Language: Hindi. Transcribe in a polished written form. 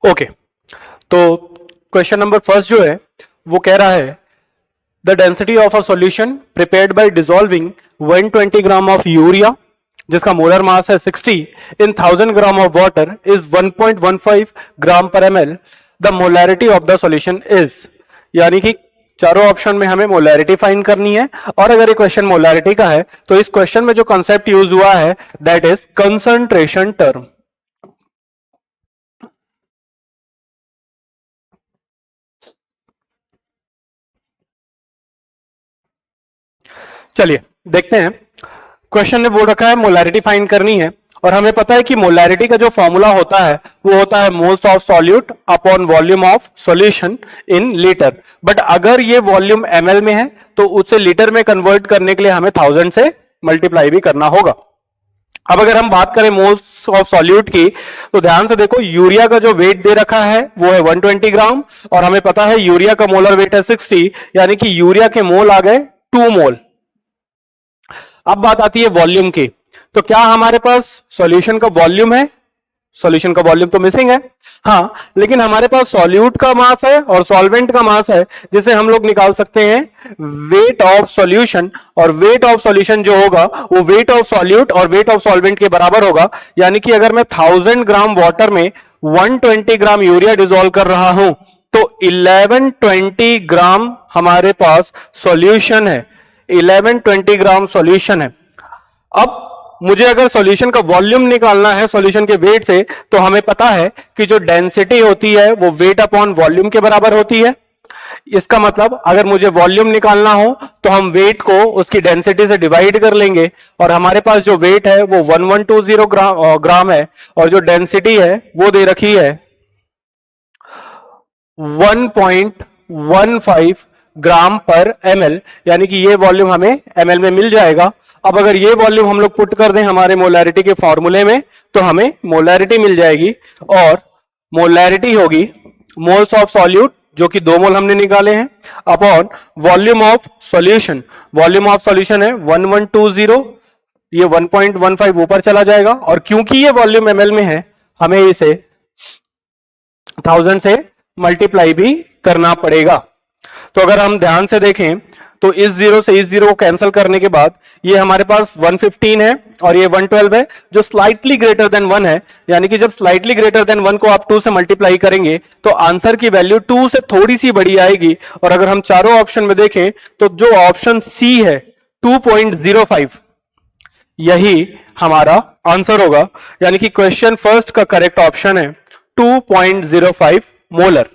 ओके, तो क्वेश्चन नंबर फर्स्ट जो है वो कह रहा है the density of a solution prepared by dissolving 120 gram of urea जिसका मोलर मास है 60 इन 1000 ग्राम ऑफ वाटर इज 1.15 ग्राम पर ml। The molarity of the solution is, यानी कि चारों ऑप्शन में हमें मोलैरिटी फाइंड करनी है। और अगर ये क्वेश्चन मोलैरिटी का है तो इस क्वेश्चन में जो कॉन्सेप्ट यूज हुआ है दैट इज कंसंट्रेशन टर्म। चलिए देखते हैं। क्वेश्चन ने बोल रखा है मोलैरिटी फाइंड करनी है और हमें पता है कि मोलैरिटी का जो फॉर्मूला होता है वो होता है moles of solute upon volume of solution in litre. But अगर ये वॉल्यूम ml में है तो उसे लीटर में कन्वर्ट करने के लिए हमें 1000 से मल्टीप्लाई भी करना होगा। अब अगर हम बात करें मोल्स ऑफ सॉल्यूट की तो ध्यान से देखो, यूरिया का जो वेट दे रखा है वो है 120 ग्राम और हमें पता है यूरिया का मोलर वेट है 60, यानी कि यूरिया के मोल आ गए 2 मोल। अब बात आती है वॉल्यूम की, तो क्या हमारे पास सॉल्यूशन का वॉल्यूम है? सॉल्यूशन का वॉल्यूम तो मिसिंग है, हाँ, लेकिन हमारे पास सॉल्यूट का मास है और सॉल्वेंट का मास है, जिसे हम लोग निकाल सकते हैं वेट ऑफ सॉल्यूशन। और वेट ऑफ सॉल्यूशन जो होगा वो वेट ऑफ सॉल्यूट और वेट ऑफ सॉल्वेंट के बराबर होगा। यानी कि अगर मैं 1000 ग्राम वाटर में 120 ग्राम यूरिया डिसॉल्व कर रहा हूं तो 1120 ग्राम हमारे पास सॉल्यूशन है, 1120 ग्राम सॉल्यूशन है। अब मुझे अगर सॉल्यूशन का वॉल्यूम निकालना है सॉल्यूशन के वेट से तो हमें पता है कि जो डेंसिटी होती है वो वेट अपॉन वॉल्यूम के बराबर होती है। इसका मतलब अगर मुझे वॉल्यूम निकालना हो तो हम वेट को उसकी डेंसिटी से डिवाइड कर लेंगे और हमारे पास जो वेट है वो 1120 ग्राम है और जो डेंसिटी है वो दे रखी है 1.15 ग्राम पर ml, यानी कि ये वॉल्यूम हमें ml में मिल जाएगा। अब अगर ये वॉल्यूम हम लोग पुट कर दें हमारे मोलैरिटी के फॉर्मूले में तो हमें मोलैरिटी मिल जाएगी और मोलैरिटी होगी मोल्स ऑफ सॉल्यूट जो कि 2 मोल हमने निकाले हैं upon volume of solution. Volume of solution है 1120, ये 1.15 ऊपर चला जाएगा और क्योंकि ये वॉल्यूम ml में है हमें इसे 1000 से मल्टीप्लाई भी करना पड़ेगा। तो अगर हम ध्यान से देखें तो इस जीरो से इस जीरो को कैंसिल करने के बाद ये हमारे पास 115 है और ये 112 है जो स्लाइटली ग्रेटर देन 1 है, यानी कि जब स्लाइटली ग्रेटर देन 1 को आप 2 से मल्टीप्लाई करेंगे तो आंसर की वैल्यू 2 से थोड़ी सी बड़ी आएगी। और अगर हम चारों ऑप्शन में देखें तो जो ऑप्शन सी है 2.05 यही हमारा आंसर होगा, यानी कि क्वेश्चन फर्स्ट का करेक्ट ऑप्शन है 2.05 मोलर।